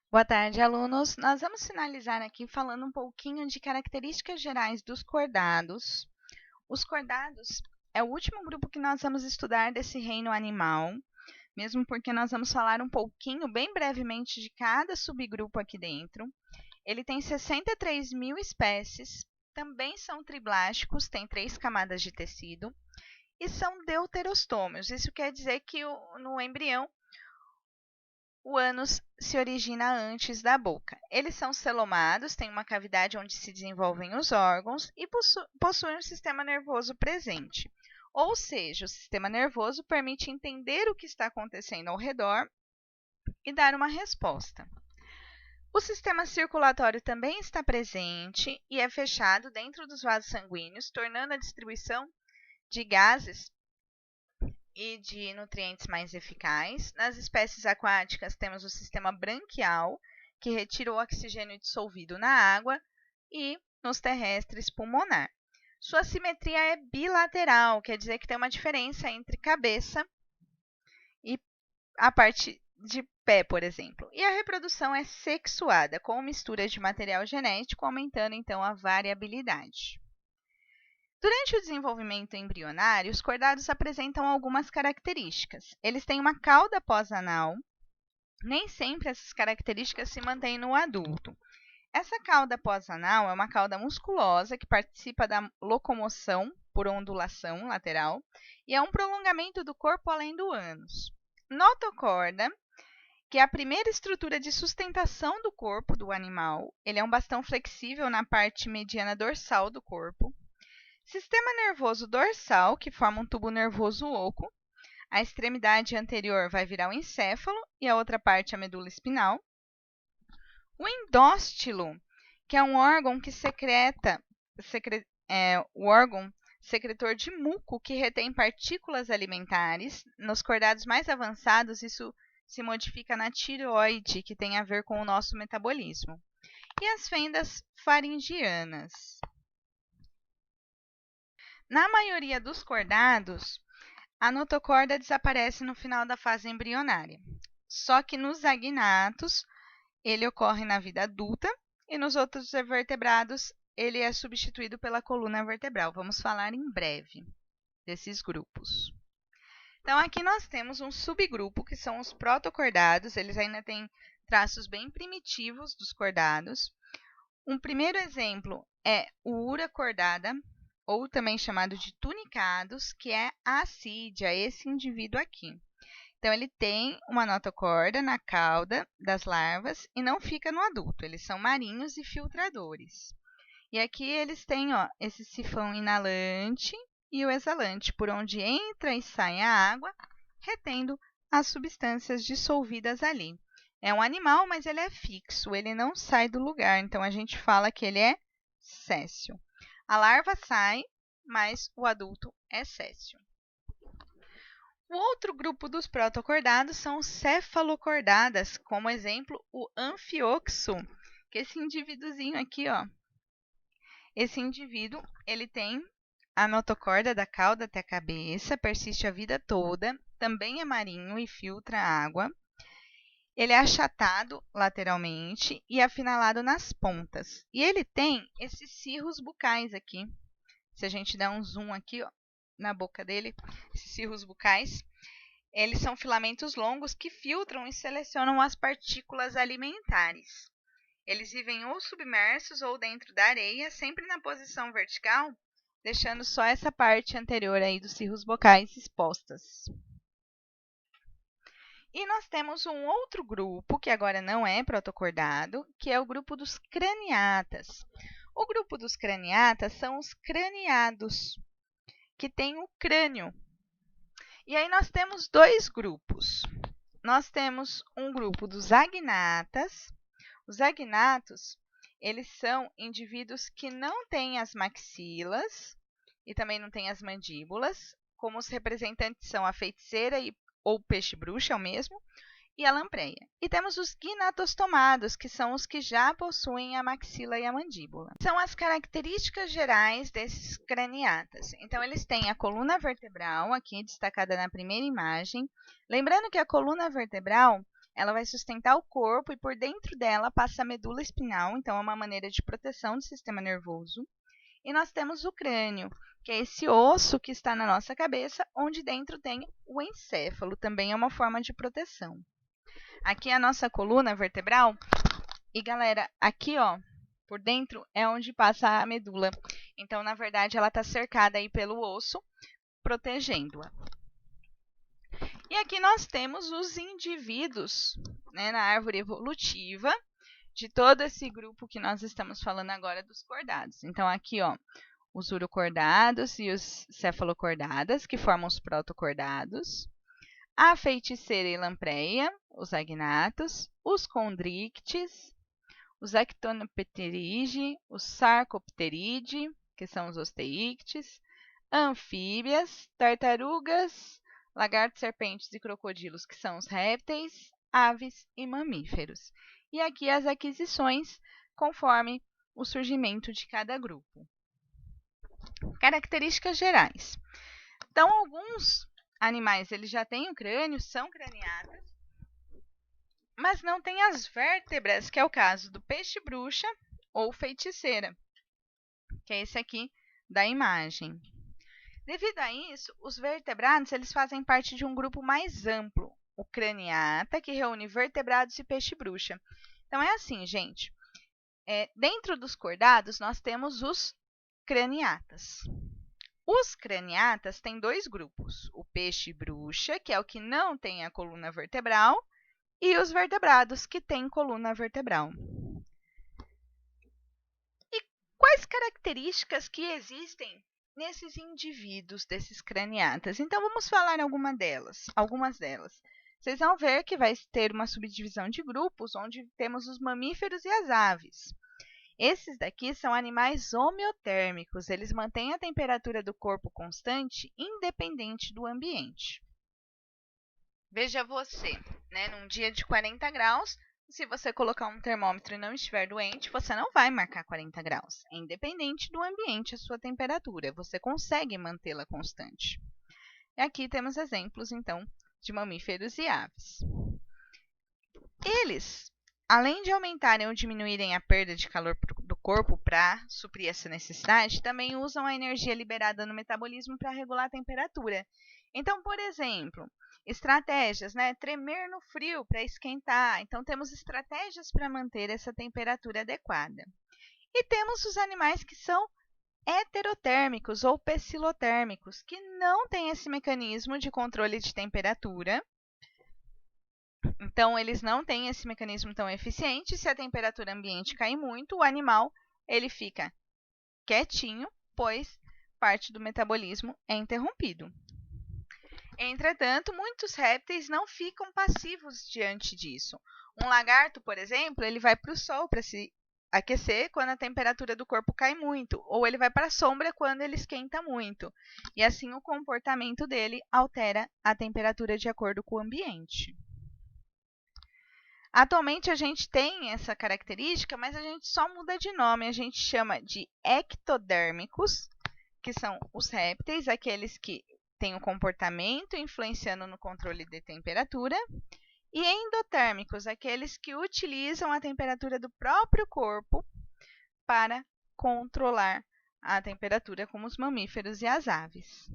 Boa tarde, alunos. Nós vamos finalizar aqui falando um pouquinho de características gerais dos cordados. Os cordados é o último grupo que nós vamos estudar desse reino animal, mesmo porque nós vamos falar um pouquinho, bem brevemente, de cada subgrupo aqui dentro. Ele tem 63 mil espécies, também são triblásticos, tem 3 camadas de tecido, e são deuterostômios. Isso quer dizer que no embrião o ânus se origina antes da boca. Eles são celomados, têm uma cavidade onde se desenvolvem os órgãos e possuem um sistema nervoso presente. Ou seja, o sistema nervoso permite entender o que está acontecendo ao redor e dar uma resposta. O sistema circulatório também está presente e é fechado dentro dos vasos sanguíneos, tornando a distribuição de gases e de nutrientes mais eficaz. Nas espécies aquáticas, temos o sistema branquial, que retira o oxigênio dissolvido na água, e nos terrestres, pulmonar. Sua simetria é bilateral, quer dizer que tem uma diferença entre cabeça e a parte de pé, por exemplo. E a reprodução é sexuada, com mistura de material genético, aumentando então a variabilidade. Durante o desenvolvimento embrionário, os cordados apresentam algumas características. Eles têm uma cauda pós-anal. Nem sempre essas características se mantêm no adulto. Essa cauda pós-anal é uma cauda musculosa que participa da locomoção por ondulação lateral e é um prolongamento do corpo além do ânus. Notocorda, que é a primeira estrutura de sustentação do corpo do animal. Ele é um bastão flexível na parte mediana dorsal do corpo. Sistema nervoso dorsal, que forma um tubo nervoso oco. A extremidade anterior vai virar o encéfalo e a outra parte a medula espinal. O endóstilo, que é um órgão que o órgão secretor de muco que retém partículas alimentares. Nos cordados mais avançados, isso se modifica na tireoide, que tem a ver com o nosso metabolismo. E as fendas faringianas. Na maioria dos cordados, a notocorda desaparece no final da fase embrionária. Só que nos agnatos, ele ocorre na vida adulta e nos outros vertebrados, ele é substituído pela coluna vertebral. Vamos falar em breve desses grupos. Então, aqui nós temos um subgrupo, que são os protocordados. Eles ainda têm traços bem primitivos dos cordados. Um primeiro exemplo é o uracordada, ou também chamado de tunicados, que é a assídia, esse indivíduo aqui. Então, ele tem uma notocorda na cauda das larvas e não fica no adulto. Eles são marinhos e filtradores. E aqui eles têm esse sifão inalante e o exalante, por onde entra e sai a água, retendo as substâncias dissolvidas ali. É um animal, mas ele é fixo, ele não sai do lugar, então a gente fala que ele é séssil. A larva sai, mas o adulto é séssil. O outro grupo dos protocordados são os cefalocordadas, como exemplo o anfioxo, que é esse indivíduozinho aqui, Esse indivíduo, ele tem a notocorda da cauda até a cabeça, persiste a vida toda, também é marinho e filtra água. Ele é achatado lateralmente e afinalado nas pontas. E ele tem esses cirros bucais aqui. Se a gente der um zoom aqui, na boca dele, esses cirros bucais, eles são filamentos longos que filtram e selecionam as partículas alimentares. Eles vivem ou submersos ou dentro da areia, sempre na posição vertical, deixando só essa parte anterior aí dos cirros bucais expostas. E nós temos um outro grupo, que agora não é protocordado, que é o grupo dos craniatas. O grupo dos craniatas são os craniados, que têm o crânio. E aí nós temos dois grupos. Nós temos um grupo dos agnatas. Os agnatos, eles são indivíduos que não têm as maxilas e também não têm as mandíbulas, como os representantes são a feiticeira ou peixe-bruxa, é o mesmo, e a lampreia. E temos os gnatostomados, que são os que já possuem a maxila e a mandíbula. São as características gerais desses craniatas. Então, eles têm a coluna vertebral, aqui destacada na primeira imagem. Lembrando que a coluna vertebral ela vai sustentar o corpo e por dentro dela passa a medula espinhal, então é uma maneira de proteção do sistema nervoso. E nós temos o crânio, que é esse osso que está na nossa cabeça, onde dentro tem o encéfalo, também é uma forma de proteção. Aqui é a nossa coluna vertebral. E, galera, aqui, ó, por dentro é onde passa a medula. Então, na verdade, ela está cercada aí pelo osso, protegendo-a. E aqui nós temos os indivíduos, né, na árvore evolutiva de todo esse grupo que nós estamos falando agora dos cordados. Então, aqui, ó, os urocordados e os cefalocordadas, que formam os protocordados. A feiticeira e lampreia, os agnatos. Os condrictes, os actinopterigi, os sarcopteride, que são os osteíctes. Anfíbias, tartarugas, lagartos, serpentes e crocodilos, que são os répteis, aves e mamíferos. E aqui as aquisições conforme o surgimento de cada grupo. Características gerais. Então, alguns animais eles já têm o crânio, são craniatas, mas não têm as vértebras, que é o caso do peixe-bruxa ou feiticeira, que é esse aqui da imagem. Devido a isso, os vertebrados eles fazem parte de um grupo mais amplo, o craniata, que reúne vertebrados e peixe-bruxa. Então, é assim, gente. Dentro dos cordados, nós temos os craniatas. Os craniatas têm dois grupos, o peixe-bruxa, que é o que não tem a coluna vertebral, e os vertebrados, que têm coluna vertebral. E quais características que existem nesses indivíduos desses craniatas? Então, vamos falar algumas delas. Vocês vão ver que vai ter uma subdivisão de grupos, onde temos os mamíferos e as aves. Esses daqui são animais homeotérmicos, eles mantêm a temperatura do corpo constante, independente do ambiente. Veja você, né, num dia de 40 graus, se você colocar um termômetro e não estiver doente, você não vai marcar 40 graus. É independente do ambiente a sua temperatura, você consegue mantê-la constante. E aqui temos exemplos, então, de mamíferos e aves. Eles, além de aumentarem ou diminuírem a perda de calor do corpo para suprir essa necessidade, também usam a energia liberada no metabolismo para regular a temperatura. Então, por exemplo, estratégias, né? Tremer no frio para esquentar. Então, temos estratégias para manter essa temperatura adequada. E temos os animais que são heterotérmicos ou pecilotérmicos, que não têm esse mecanismo de controle de temperatura. Então, eles não têm esse mecanismo tão eficiente. Se a temperatura ambiente cair muito, o animal ele fica quietinho, pois parte do metabolismo é interrompido. Entretanto, muitos répteis não ficam passivos diante disso. Um lagarto, por exemplo, ele vai para o sol para se aquecer quando a temperatura do corpo cai muito, ou ele vai para a sombra quando ele esquenta muito. E assim o comportamento dele altera a temperatura de acordo com o ambiente. Atualmente a gente tem essa característica, mas a gente só muda de nome. A gente chama de ectodérmicos, que são os répteis, aqueles que têm o comportamento influenciando no controle de temperatura, e endotérmicos, aqueles que utilizam a temperatura do próprio corpo para controlar a temperatura, como os mamíferos e as aves.